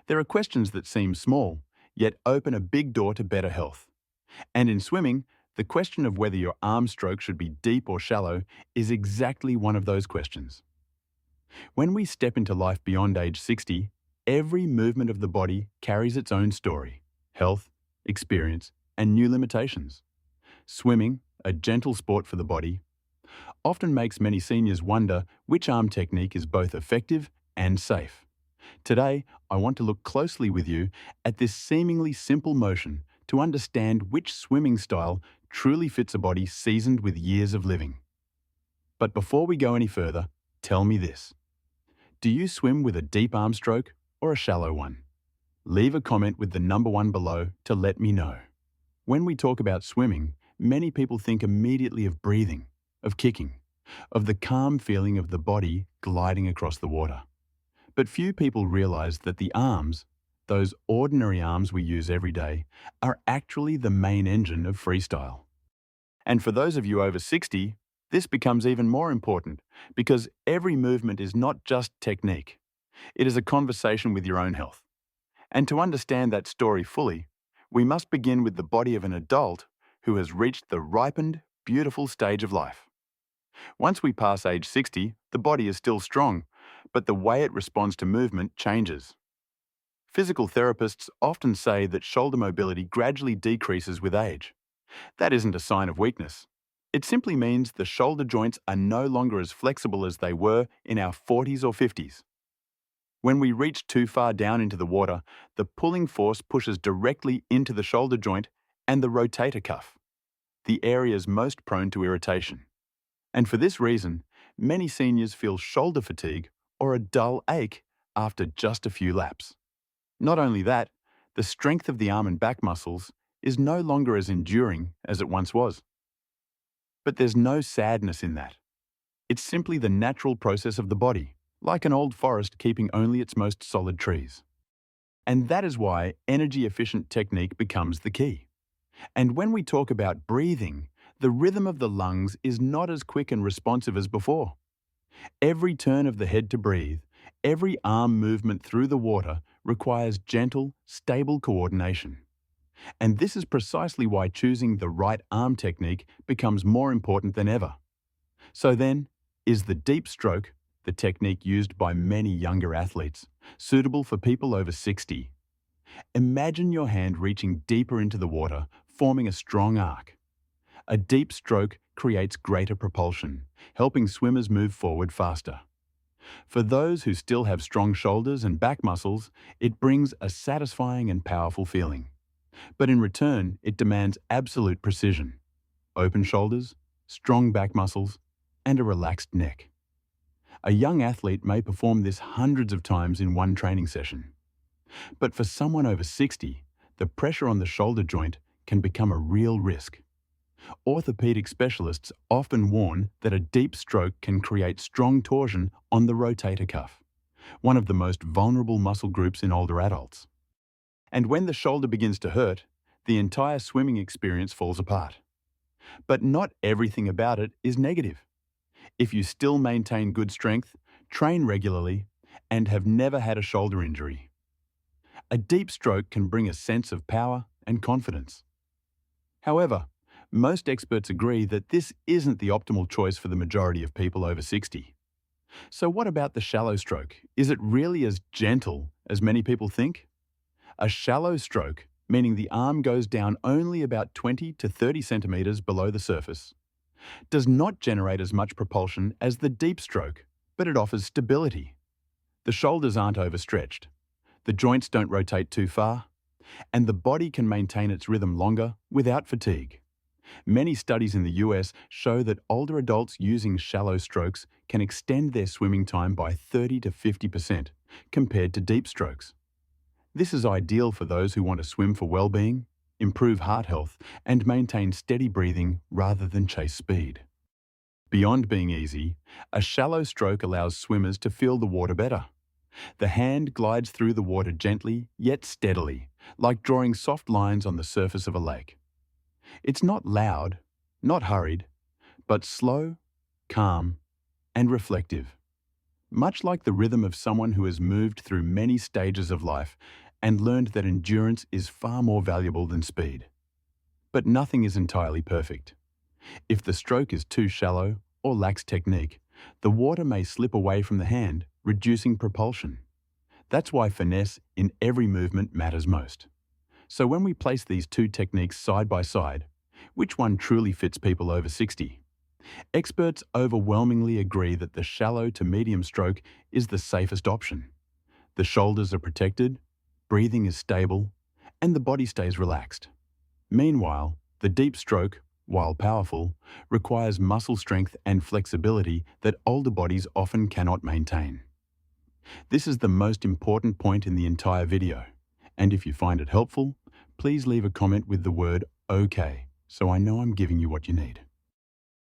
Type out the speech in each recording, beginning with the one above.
There are questions that seem small, yet open a big door to better health. And in swimming, the question of whether your arm stroke should be deep or shallow is exactly one of those questions. When we step into life beyond age 60, every movement of the body carries its own story, health, experience, and new limitations. Swimming, a gentle sport for the body, often makes many seniors wonder which arm technique is both effective and safe. Today, I want to look closely with you at this seemingly simple motion to understand which swimming style truly fits a body seasoned with years of living. But before we go any further, tell me this. Do you swim with a deep arm stroke or a shallow one? Leave a comment with the number 1 below to let me know. When we talk about swimming, many people think immediately of breathing, of kicking, of the calm feeling of the body gliding across the water. But few people realize that the arms, those ordinary arms we use every day, are actually the main engine of freestyle. And for those of you over 60, this becomes even more important because every movement is not just technique. It is a conversation with your own health. And to understand that story fully, we must begin with the body of an adult who has reached the ripened, beautiful stage of life. Once we pass age 60, the body is still strong, but the way it responds to movement changes. Physical therapists often say that shoulder mobility gradually decreases with age. That isn't a sign of weakness. It simply means the shoulder joints are no longer as flexible as they were in our 40s or 50s. When we reach too far down into the water, the pulling force pushes directly into the shoulder joint and the rotator cuff, the areas most prone to irritation. And for this reason, many seniors feel shoulder fatigue or a dull ache after just a few laps. Not only that, the strength of the arm and back muscles is no longer as enduring as it once was. But there's no sadness in that. It's simply the natural process of the body, like an old forest keeping only its most solid trees. And that is why energy-efficient technique becomes the key. And when we talk about breathing, the rhythm of the lungs is not as quick and responsive as before. Every turn of the head to breathe, every arm movement through the water requires gentle, stable coordination. And this is precisely why choosing the right arm technique becomes more important than ever. So then, is the deep stroke, the technique used by many younger athletes, suitable for people over 60? Imagine your hand reaching deeper into the water, forming a strong arc. A deep stroke creates greater propulsion, helping swimmers move forward faster. For those who still have strong shoulders and back muscles, it brings a satisfying and powerful feeling. But in return, it demands absolute precision. Open shoulders, strong back muscles, and a relaxed neck. A young athlete may perform this hundreds of times in one training session. But for someone over 60, the pressure on the shoulder joint can become a real risk. Orthopedic specialists often warn that a deep stroke can create strong torsion on the rotator cuff, one of the most vulnerable muscle groups in older adults. And when the shoulder begins to hurt, the entire swimming experience falls apart. But not everything about it is negative. If you still maintain good strength, train regularly, and have never had a shoulder injury, a deep stroke can bring a sense of power and confidence. However, most experts agree that this isn't the optimal choice for the majority of people over 60. So what about the shallow stroke? Is it really as gentle as many people think? A shallow stroke, meaning the arm goes down only about 20 to 30 centimeters below the surface, does not generate as much propulsion as the deep stroke, but it offers stability. The shoulders aren't overstretched, the joints don't rotate too far, and the body can maintain its rhythm longer without fatigue. Many studies in the US show that older adults using shallow strokes can extend their swimming time by 30 to 50% compared to deep strokes. This is ideal for those who want to swim for well-being, improve heart health, and maintain steady breathing rather than chase speed. Beyond being easy, a shallow stroke allows swimmers to feel the water better. The hand glides through the water gently yet steadily, like drawing soft lines on the surface of a lake. It's not loud, not hurried, but slow, calm, and reflective. much like the rhythm of someone who has moved through many stages of life and learned that endurance is far more valuable than speed. But nothing is entirely perfect. If the stroke is too shallow or lacks technique, the water may slip away from the hand, reducing propulsion. That's why finesse in every movement matters most. So when we place these two techniques side by side, which one truly fits people over 60? Experts overwhelmingly agree that the shallow to medium stroke is the safest option. The shoulders are protected, breathing is stable, and the body stays relaxed. Meanwhile, the deep stroke, while powerful, requires muscle strength and flexibility that older bodies often cannot maintain. This is the most important point in the entire video, and if you find it helpful, please leave a comment with the word OK, so I know I'm giving you what you need.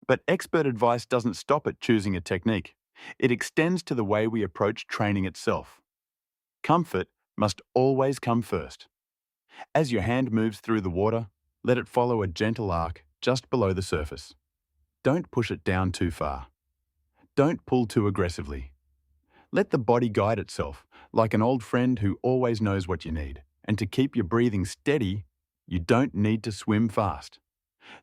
But expert advice doesn't stop at choosing a technique. It extends to the way we approach training itself. Comfort must always come first. As your hand moves through the water, let it follow a gentle arc just below the surface. Don't push it down too far. Don't pull too aggressively. Let the body guide itself, like an old friend who always knows what you need. And to keep your breathing steady, you don't need to swim fast.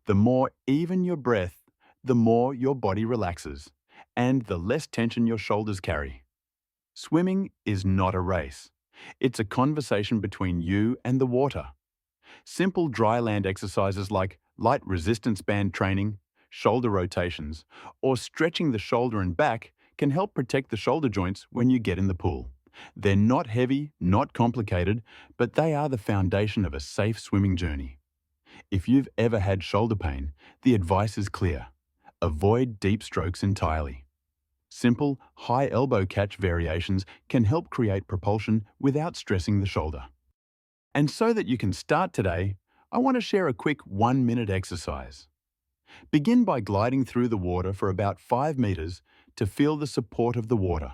The more even your breath, the more your body relaxes, and the less tension your shoulders carry. Swimming is not a race. It's a conversation between you and the water. Simple dry land exercises like light resistance band training, shoulder rotations, or stretching the shoulder and back can help protect the shoulder joints when you get in the pool. They're not heavy, not complicated, but they are the foundation of a safe swimming journey. If you've ever had shoulder pain, the advice is clear. Avoid deep strokes entirely. Simple, high elbow catch variations can help create propulsion without stressing the shoulder. And so that you can start today, I want to share a quick 1-minute exercise. Begin by gliding through the water for about 5 meters to feel the support of the water.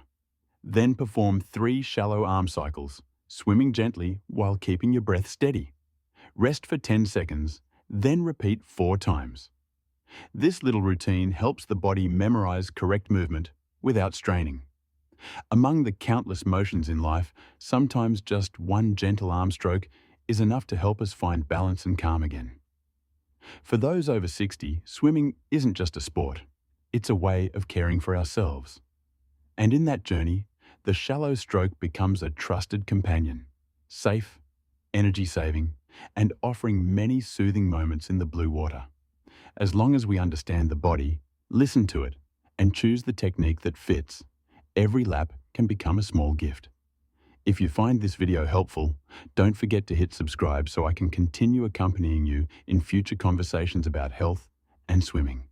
Then perform 3 shallow arm cycles, swimming gently while keeping your breath steady. Rest for 10 seconds, then repeat 4 times. This little routine helps the body memorize correct movement without straining. Among the countless motions in life, sometimes just one gentle arm stroke is enough to help us find balance and calm again. For those over 60, swimming isn't just a sport. It's a way of caring for ourselves. And in that journey, the shallow stroke becomes a trusted companion, safe, energy-saving, and offering many soothing moments in the blue water. As long as we understand the body, listen to it, and choose the technique that fits, every lap can become a small gift. If you find this video helpful, don't forget to hit subscribe so I can continue accompanying you in future conversations about health and swimming.